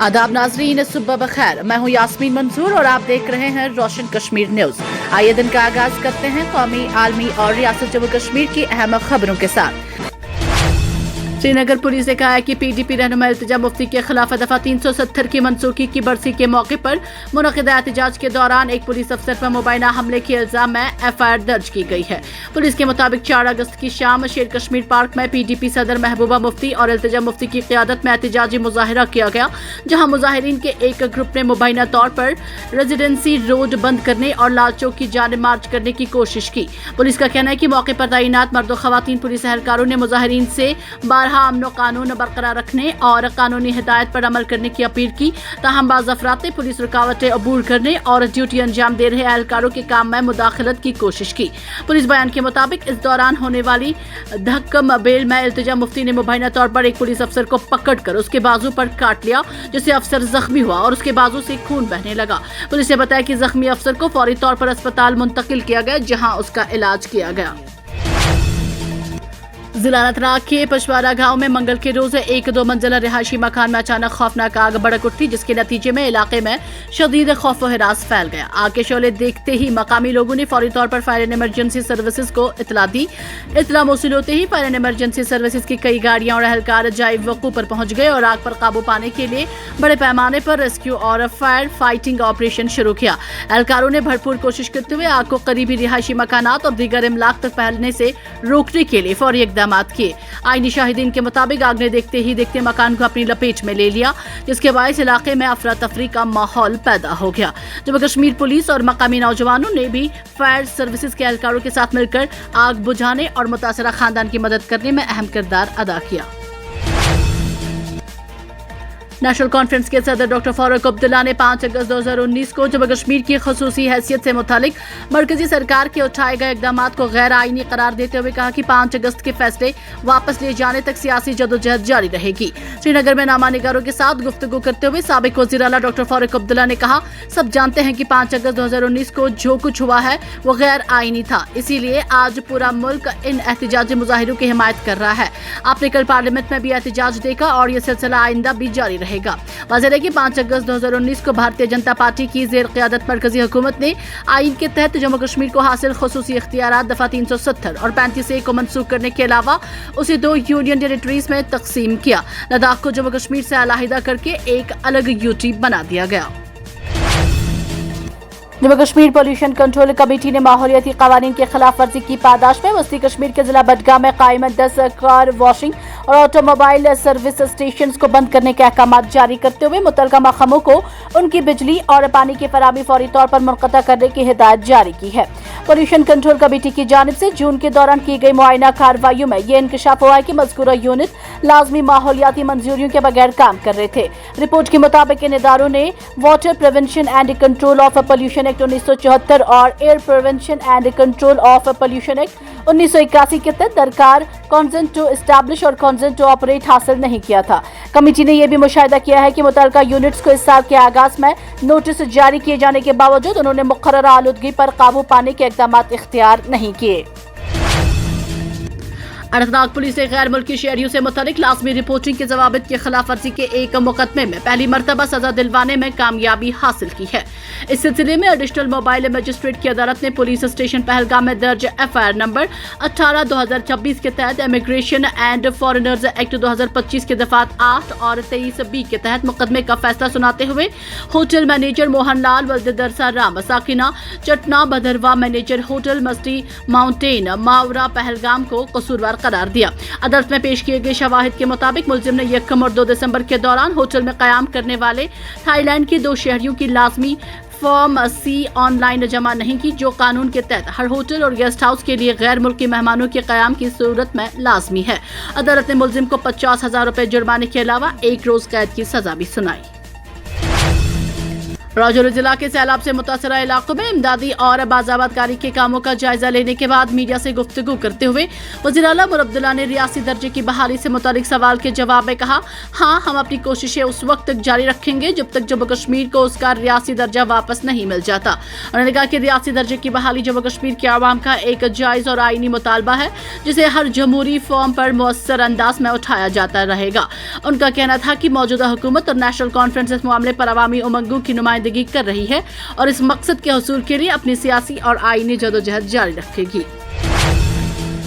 आदाब नाजरीन, सुबह बखैर। मैं हूँ यास्मीन मंसूर और आप देख रहे हैं रोशन कश्मीर न्यूज। आइए दिन का आगाज करते हैं कौमी, आलमी और रियासत जम्मू कश्मीर की अहम खबरों के साथ। श्रीनगर पुलिस ने कहा है कि पीडीपी रहनुमा इल्तिजा मुफ्ती के खिलाफ दफा 370 की मनसूखी की बरसी के मौके पर मुनक़िदा एहतजाज के दौरान एक पुलिस अफसर पर मुबैना हमले के इल्जाम में एफआईआर दर्ज की गई है। पुलिस के मुताबिक 4 अगस्त की शाम शेर कश्मीर पार्क में पीडीपी सदर महबूबा मुफ्ती और इल्तिजा मुफ्ती की क़ियादत में एहतजाजी मुजाहिरा किया गया, जहाँ मुजाहिरीन के एक ग्रुप ने मुबैना तौर पर रेजिडेंसी रोड बंद करने और लाल चौक की जानिब मार्च करने की कोशिश की। पुलिस का कहना है कि मौके पर तैनात मर्द और खवातीन पुलिस एहलकारों ने मुजाहिरीन से अमन कानून बरकरार रखने और कानूनी हिदायत पर अमल करने की अपील की। ताहम बाज़ अफराद ने पुलिस रुकावटें अबूर करने और ड्यूटी अंजाम दे रहे एहलकारों के काम में मुदाखलत की कोशिश की। पुलिस बयान के मुताबिक इस दौरान होने वाली धक्कम बेल में इल्तिजा मुफ्ती ने मुबैना तौर पर एक पुलिस अफसर को पकड़कर उसके बाजू पर काट लिया, जिससे अफसर जख्मी हुआ और उसके बाजू से खून बहने लगा। पुलिस ने बताया कि जख्मी अफसर को फौरी तौर पर अस्पताल मुंतकिल किया गया, जहाँ उसका इलाज किया गया। जिला अनंतनाग के पशवारा गांव में मंगल के रोज एक 2 मंजिला रिहायशी मकान में अचानक खौफनाक आग भड़क उठी, जिसके नतीजे में इलाके में शदीद खौफ और हिरास फैल गया। आग के शोले देखते ही मकामी लोगों ने फौरी तौर पर फायर एंड इमरजेंसी सर्विसेज को इतला दी। इतला मौसूल होते ही फायर एंड इमरजेंसी सर्विसेज की कई गाड़ियां और एहलकार जाए वकूफ पर पहुंच गए और आग पर काबू पाने के लिए बड़े पैमाने पर रेस्क्यू और फायर फाइटिंग ऑपरेशन शुरू किया। एहलकारों ने भरपूर कोशिश करते हुए आग को करीबी रिहायशी मकानात और दीगर इमलाक तक फैलने से रोकने के लिए फौरी इक़दाम किए। आईनी शाहिदीन के मुताबिक आग ने देखते ही देखते मकान को अपनी लपेट में ले लिया, जिसके बायस इलाके में अफरा तफरी का माहौल पैदा हो गया। जम्मू कश्मीर पुलिस और मकामी नौजवानों ने भी फायर सर्विसेज के एहलकारों के साथ मिलकर आग बुझाने और मुतासरा खानदान की मदद करने में अहम किरदार अदा किया। नेशनल कॉन्फ्रेंस के सदर डॉक्टर फारूक अब्दुल्ला ने 5 अगस्त 2019 को जम्मू कश्मीर की खसूसी हैसियत से मुतालिक मरकजी सरकार के उठाए गए इकदाम को गैर आईनी करार देते हुए कहा कि 5 अगस्त के फैसले वापस ले जाने तक सियासी जदोजहद जारी रहेगी। श्रीनगर में नामा निगारों के साथ गुफ्तगू करते हुए साबिक वज़ीर आला डॉक्टर फारूक अब्दुल्ला ने कहा, सब जानते हैं कि 5 अगस्त 2019 को जो कुछ हुआ है वो गैर आईनी था, इसीलिए आज पूरा मुल्क इन एहतजाजी मुजाहिरों की हिमायत कर रहा है। आपने कल पार्लियामेंट में भी एहतजाज देखा और ये सिलसिला आइंदा भी जारी रहेगा। वाज़ेह है कि 5 अगस्त 2019 को भारतीय जनता पार्टी की ज़ेर क़यादत मरकजी हुकूमत ने आइन के तहत जम्मू कश्मीर को हासिल खुसूसी इख्तियारात दफा 370 और 35A को मनसूख करने के अलावा उसे 2 यूनियन टेरिटरीज में तकसीम किया। लद्दाख को जम्मू कश्मीर से अलहदा करके एक अलग यूटी बना दिया गया। Jammu Kashmir pollution control committee ने माहौलियाती कवानीन की खिलाफ वर्जी की पादाश में वस्ती कश्मीर के जिला बडगाम में कायम 10 कार वॉशिंग और ऑटोमोबाइल सर्विस स्टेशन को बंद करने के अहकाम जारी करते हुए मुतलका महकमों को उनकी बिजली और पानी की फराहमी फौरी तौर पर मुनक़ता करने की हिदायत जारी की है। पोल्यूशन कंट्रोल कमेटी की जानिब से जून के दौरान की गई मुआयना कार्रवाइयों में यह इंकशाफ हुआ है कि मज़कूरा यूनिट लाजमी माहौलियाती मंजूरियों के बगैर काम कर रहे थे। रिपोर्ट के मुताबिक इन इदारों ने water prevention and control of pollution act 1974 और air prevention and control of pollution act 1981 के तहत दरकार कॉन्सेंट टू एस्टैब्लिश और कॉन्सेंट टू ऑपरेट हासिल नहीं किया था। कमेटी ने यह भी मुशाहिदा किया है कि मुतल्लिका यूनिट्स को इस साल के आगाज में नोटिस जारी किए जाने के बावजूद उन्होंने मुक़र्ररा आलूदगी पर काबू पाने के इक़दाम इख्तियार नहीं किए। अनंतनाग पुलिस ने गैर मुल्की शहरियों से मुतालिक लाजमी रिपोर्टिंग के जवाबित की खिलाफ वर्जी के एक मुकदमे में पहली मरतबा सजा दिलवाने में कामयाबी हासिल की है। इस सिलसिले में एडिशनल मोबाइल मजिस्ट्रेट की अदालत ने पुलिस स्टेशन पहलगाम में दर्ज एफआईआर नंबर 18/2026 के तहत इमिग्रेशन एंड फॉरेनर्स एक्ट 2025 के दफात 8 और 23B के तहत मुकदमे का फैसला सुनाते हुए होटल मैनेजर मोहन लाल वल्ददरसा राम साकिना चटना भदरवा मैनेजर होटल मस्टी माउंटेन मावरा पहलगाम को कसूरवार करार दिया। अदालत में पेश किए गए शवाहिद के मुताबिक मुलजिम ने 1 और 2 दिसंबर के दौरान होटल में कयाम करने वाले थाईलैंड के 2 शहरियों की लाजमी फॉर्म C ऑनलाइन जमा नहीं की, जो कानून के तहत हर होटल और गेस्ट हाउस के लिए गैर मुल्की मेहमानों के कयाम की सूरत में लाजमी है। अदालत ने मुलजिम को 50,000 रुपए जुर्माने के अलावा 1 रोज कैद की सजा भी सुनाई। राजौरी जिला के सैलाब से मुतासरा इलाकों में इमदादी और बाजाबादकारी के कामों का जायजा लेने के बाद मीडिया से गुफ्तगू करते हुए वज़ीर आला उमर अब्दुल्ला ने रियासी दर्जे की बहाली से मुतालिक सवाल के जवाब में कहा, हाँ, हम अपनी कोशिशें उस वक्त तक जारी रखेंगे जब तक जम्मू कश्मीर को उसका रियासी दर्जा वापस नहीं मिल जाता। उन्होंने कहा कि रियासी दर्जे की बहाली जम्मू कश्मीर के आवाम का एक जायज और आईनी मुतालबा है जिसे हर जमहूरी फॉर्म पर मुअस्सर अंदाज में उठाया जाता रहेगा। उनका कहना था कि मौजूदा हुकूमत और नेशनल कॉन्फ्रेंस इस मामले पर अवामी उमंगों की नुमाइंदगी कर रही है और इस मकसद के हुसूल के लिए अपनी सियासी और आईनी जदोजहद जारी रखेगी।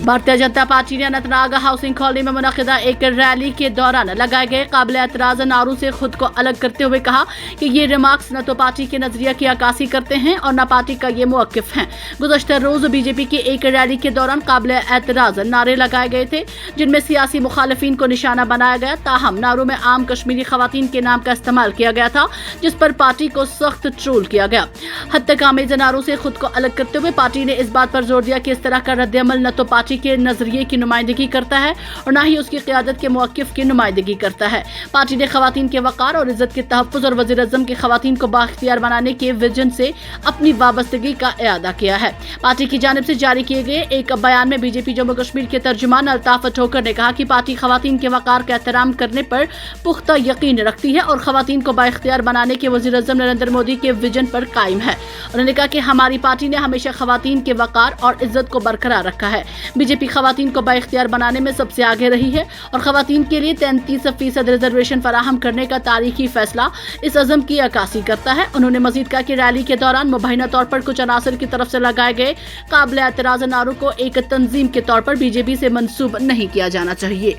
भारतीय जनता पार्टी ने अनंतनाग हाउसिंग कॉलोनी में मुनक़िदा एक रैली के दौरान लगाए गए काबिल एतराज़ नारों से खुद को अलग करते हुए कहा कि ये रिमार्क्स न तो पार्टी के नजरिया की अक्कासी करते हैं और न पार्टी का ये मौक़िफ़ है। गुज़श्ता रोज बीजेपी की एक रैली के दौरान काबिल एतराज़ नारे लगाए गए थे जिनमें सियासी मुखालिफिन को निशाना बनाया गया। ताहम नारों में आम कश्मीरी खवातीन के नाम का इस्तेमाल किया गया था जिस पर पार्टी को सख्त ट्रोल किया गया। हद तक आमेज़ नारों से खुद को अलग करते हुए पार्टी ने इस बात पर जोर दिया कि इस तरह का रद्द-ए-अमल न तो पार्टी के नजरिए की नुमाइंदगी करता है और न ही उसकी क़यादत के मौक़िफ़ की नुमाइंदगी करता है। पार्टी ने ख़वातीन के वक़ार और इज़्ज़त के तहफ़्फ़ुज़ और वज़ीर आज़म के ख़वातीन को बाख्तियार बनाने के विजन से अपनी वाबस्तगी का इआदा किया है। पार्टी की जानिब से जारी किए गए एक बयान में बीजेपी जम्मू कश्मीर के तर्जुमान अल्ताफ़ ठोकर ने कहा कि पार्टी ख़वातीन के वक़ार का एहतराम करने पर पुख्ता यकीन रखती है और ख़वातीन को बाख्तियार बनाने के वज़ीर आज़म नरेंद्र मोदी के विजन पर कायम है। उन्होंने कहा कि हमारी पार्टी ने हमेशा ख़वातीन के वक़ार और इज़्ज़त को बरकरार रखा है। बीजेपी ख़वातीन को बाइख्तियार बनाने में सबसे आगे रही है और ख़वातीन के लिए 33% रिजर्वेशन फराहम करने का तारीखी फैसला इस अज़म की अक्कासी करता है। उन्होंने मजीद कहा कि रैली के दौरान मुबैना तौर पर कुछ अनासर की तरफ से लगाए गए काबिल एतराज़ नारों को एक तंजीम के तौर पर बीजेपी से मंसूब नहीं किया जाना चाहिए।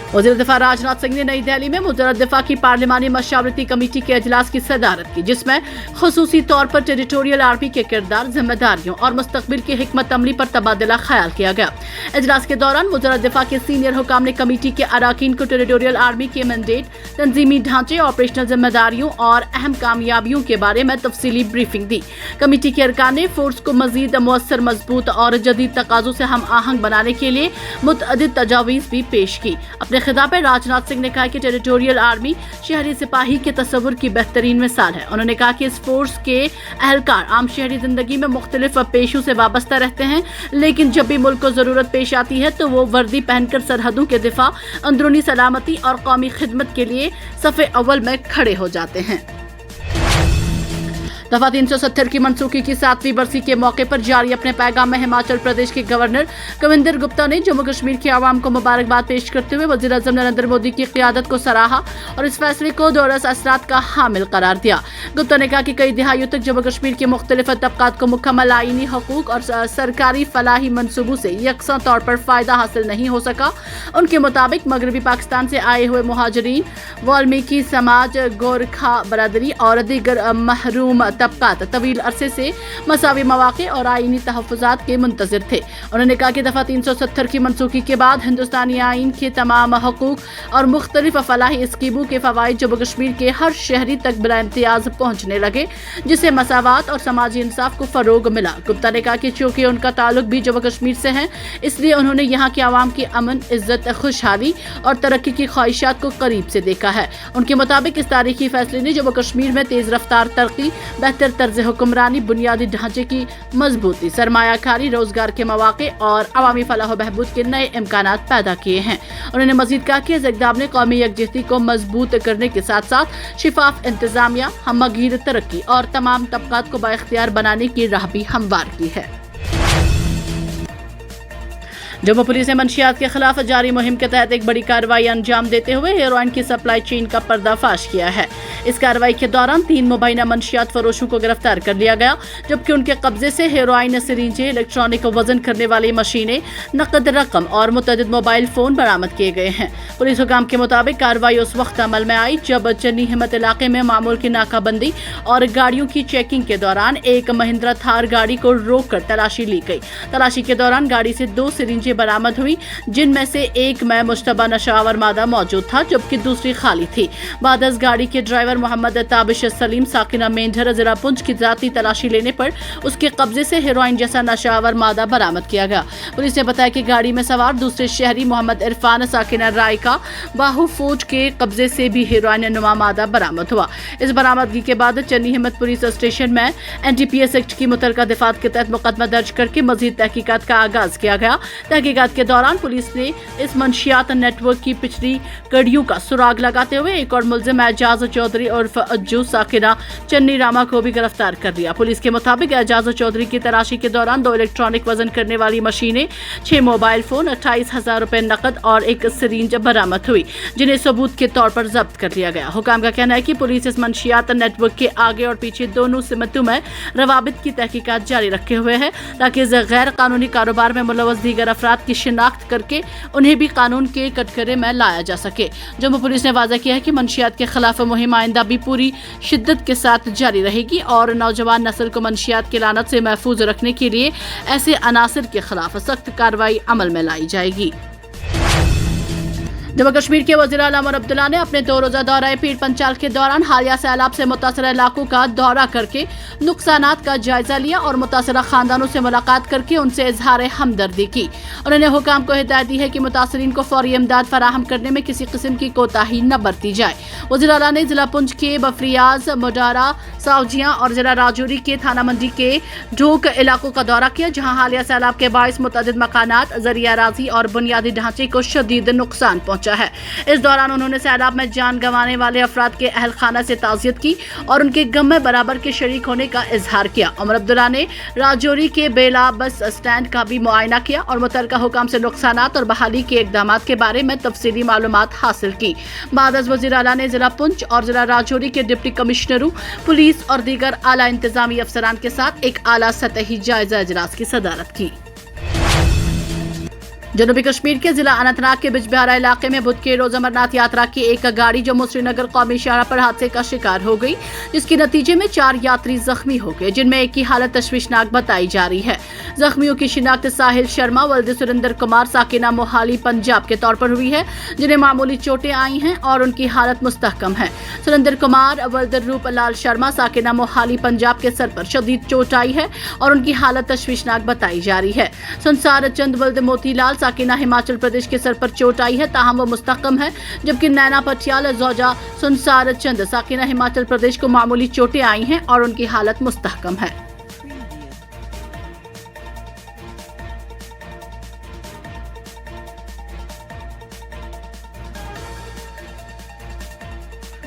वज़ीर दिफा राजनाथ सिंह ने नई दिल्ली में मुजर्रद दिफा की पार्लिमानी मशावरती कमेटी के इजलास की सदारत की जिसमें खुसूसी तौर पर टेरिटोरियल आर्मी के किरदार, जिम्मेदारियों और मुस्तकबिल की हिकमत अमली पर तबादला ख्याल किया गया। इजलास के दौरान मुजर्रद दिफा के सीनियर हुकाम ने कमेटी के अराकीन को टेरिटोरियल आर्मी के मैंडेट, तंजीमी ढांचे, ऑपरेशनल जिम्मेदारियों और अहम कामयाबियों के बारे में तफसीली ब्रीफिंग दी। कमेटी के अरकान ने फोर्स को मजीद मुअस्सर, मजबूत और जदीद तकाज़ों से हम आहंग बनाने के लिए मुतअद्दिद तजावीज़ भी पेश की। अपने खिताब में राजनाथ सिंह ने कहा कि टेरिटोरियल आर्मी शहरी सिपाही के तस्वुर की बेहतरीन मिसाल है। उन्होंने कहा कि इस फोर्स के अहलकार आम शहरी जिंदगी में मुख्तलिफ पेशों से वाबस्ता रहते हैं, लेकिन जब भी मुल्क को जरूरत पेश आती है तो वो वर्दी पहनकर सरहदों के दिफा, अंदरूनी सलामती और कौमी खिदमत के लिए सफ़े अव्वल में खड़े हो जाते हैं। दफा 370 की मनसूखी की 7वीं बरसी के मौके पर जारी अपने पैगाम में हिमाचल प्रदेश के गवर्नर कविंदर गुप्ता ने जम्मू कश्मीर के आवाम को मुबारकबाद पेश करते हुए वज़ीर आज़म नरेंद्र मोदी की क़यादत को सराहा और इस फैसले को दोरस असरात का हामिल करार दिया। गुप्ता ने कहा कि कई दिहाइयों तक जम्मू कश्मीर के मुख्तलिफ तबकात को मुकम्मल आईनी हकूक और सरकारी फलाही मनसूबों से यकसा तौर पर फ़ायदा हासिल नहीं हो सका। उनके मुताबिक मगरबी पाकिस्तान से आए हुए मुहाजिरीन, वाल्मीकि समाज, गोरखा बरादरी और दीगर महरूम तबकात तवील अरसे से मसावी मौक़े और आईनी तहफ़्फ़ुज़ात के मुंतज़िर थे। उन्होंने कहा कि दफ़ा 370 की मनसूखी के बाद हिंदुस्तानी आइन के तमाम हकूक़ और मुख्तलिफ फलाही स्कीमों के फ़वाइद जम्मू कश्मीर के हर शहरी तक बिला इम्तियाज़ पहुँचने लगे, जिससे मसावात और समाजी इंसाफ को फ़रोग मिला। गुप्ता ने कहा कि चूँकि उनका ताल्लुक भी जम्मू कश्मीर से है, इसलिए उन्होंने यहाँ के आवाम की अमन, इज़्ज़त, खुशहाली और तरक्की की ख्वाहिशात को करीब से देखा है। उनके मुताबिक इस तारीखी फैसले ने जम्मू कश्मीर में तेज़ रफ्तार तरक्की, बेहतर तर्ज हुक्मरानी, बुनियादी ढांचे की मजबूती, सरमायाकारी, रोजगार के मौके और अवामी फलाह व बहबूद के नए इम्कानात पैदा किए हैं। उन्होंने मजीद कहा कि इस इक़दाम ने कौमी यकजहती को मजबूत करने के साथ साथ शिफाफ इंतजामिया, हमगीर तरक्की और तमाम तबकात को बाइख्तियार बनाने की राह भी हमवार की है। जम्मू पुलिस ने मंशियात के खिलाफ जारी मुहिम के तहत एक बड़ी कार्रवाई अंजाम देते हुए हेरोइन की सप्लाई चेन का पर्दाफाश किया है। इस कार्रवाई के दौरान 3 मुबैना मंशियात फरोशों को गिरफ्तार कर लिया गया, जबकि उनके कब्जे से हेरोइन, सिरिंजें, इलेक्ट्रॉनिक वजन करने वाली मशीनें, नकद रकम और मुतअद्दिद मोबाइल फोन बरामद किए गए हैं। पुलिस हुकाम के मुताबिक कार्रवाई उस वक्त अमल में आई जब चन्नी हिम्मत इलाके में मामूल की नाकाबंदी और गाड़ियों की चेकिंग के दौरान एक महिंद्रा थार गाड़ी को रोक कर तलाशी ली गई। तलाशी के दौरान गाड़ी से 2 सिरिंजें बरामद हुई, जिनमें से एक में मुश्तबा नशावर मादा मौजूद था जबकि दूसरी खाली थी। बाद इस गाड़ी के ड्राइवर मोहम्मद ताबिश सलीम साकिना मेंढर जिला पुंछ की जाती तलाशी लेने पर उसके कब्जे से हेरोइन जैसा नशावर मादा बरामद किया गया। पुलिस ने बताया कि गाड़ी में सवार दूसरे शहरी मोहम्मद इरफान साकिना राय का बाहू फौज के कब्जे से भी हेरोइन नुमा मादा बरामद हुआ। इस बरामदगी के बाद चन्नी हिम्मत पुलिस स्टेशन में NDPS एक्ट की मुतलका दफात के तहत मुकदमा दर्ज करके मजीद तहकीकात का आगाज किया गया। तहकीकात के दौरान पुलिस ने इस मंशियात नेटवर्क की पिछली कड़ियों का सुराग लगाते हुए एक और मुलजिम एजाज चौधरी उर्फ अज्जू साकिना चन्नी रामा को भी गिरफ्तार कर लिया। पुलिस के मुताबिक एजाज चौधरी की तलाशी के दौरान 2 इलेक्ट्रॉनिक वजन करने वाली मशीनें, 6 मोबाइल फोन, 28,000 रुपए नकद और एक सिरिंज बरामद हुई, जिन्हें सबूत के तौर पर जब्त कर लिया गया। हुकाम का कहना है कि पुलिस इस मंशियात नेटवर्क के आगे और पीछे दोनों सिमतों में रवाबित की तहकीकात जारी रखे हुए है ताकि इस गैर कानूनी कारोबार में मुलव्वस दीगर अफराद की शिनाख्त करके उन्हें भी कानून के कटघरे में लाया जा सके। जम्मू पुलिस ने वाज़ा किया है कि मंशियात के खिलाफ मुहिम आइंदा भी पूरी शिद्दत के साथ जारी रहेगी और नौजवान नस्ल को मंशियात की लानत से महफूज रखने के लिए ऐसे अनासिर के खिलाफ सख्त कार्रवाई अमल में लाई जाएगी। जम्मू कश्मीर के वज़ीर आला उमर अब्दुल्ला ने अपने 2 रोज़ा दौरे पीर पंचाल के दौरान हालिया सैलाब से मुतासर इलाकों का दौरा करके नुकसानात का जायजा लिया और मुतासरा खानदानों से मुलाकात करके उनसे इजहार हमदर्दी की। उन्होंने हुकाम को हिदायत दी है कि मुतासरीन को फौरी इमदाद फराहम करने में किसी किस्म की कोताही न बरती जाए। वज़ीर आला ने जिला पुंछ के बफरियाज, मुडारा, सावजियां और जिला राजौरी के थाना मंडी के ढोक इलाकों का दौरा किया, जहाँ हालिया सैलाब के बाइस मुतअद्दिद मकानात, ज़रिया राजी और बुनियादी ढांचे को शदीद नुकसान पहुंचा है। इस दौरान उन्होंने सैलाब में जान गंवाने वाले अफराद के अहल खाना से ताज़ियत की और उनके गम में बराबर के शरीक होने का इजहार किया। उमर अब्दुल्ला ने राजौरी के बेला बस स्टैंड का भी मुआयना किया और मुतल्लिका हुकाम से नुकसानात और बहाली के इक़दामात के बारे में तफसीली मालूमात हासिल की। बाद वज़ीर आला ने जिला पुंछ और जिला राजौरी के डिप्टी कमिश्नरों, पुलिस और दीगर आला इंतजामी अफसरान के साथ एक आला सतही जायजा इजलास की सदारत की। जनूबी कश्मीर के जिला अनंतनाग के बिजबिहारा इलाके में बुध के रोज अमरनाथ यात्रा की एक गाड़ी जम्मू श्रीनगर कौमी शाहराह पर हादसे का शिकार हो गई, जिसके नतीजे में 4 यात्री जख्मी हो गए, जिनमें एक की हालत तशवीशनाक बताई जा रही है। जख्मियों की शिनाख्त साहिल शर्मा वल्द सुरेंद्र कुमार साकिना मोहाली पंजाब के तौर पर हुई है, जिन्हें मामूली चोटें आई हैं और उनकी हालत मुस्तहकम है। सुरेंद्र कुमार वल्द रूप लाल शर्मा साकिना मोहाली पंजाब के सर पर शदीद चोट आई है और उनकी हालत तशवीशनाक बताई जा रही है। संसार चंद वल्द मोतीलाल साकिना हिमाचल प्रदेश के सर पर चोट आई है, ताहम वो मुस्तहकम है, जबकि नैना पटियाल जोजा संसार चंद साकिना हिमाचल प्रदेश को मामूली चोटें आई हैं और उनकी हालत मुस्तहकम है।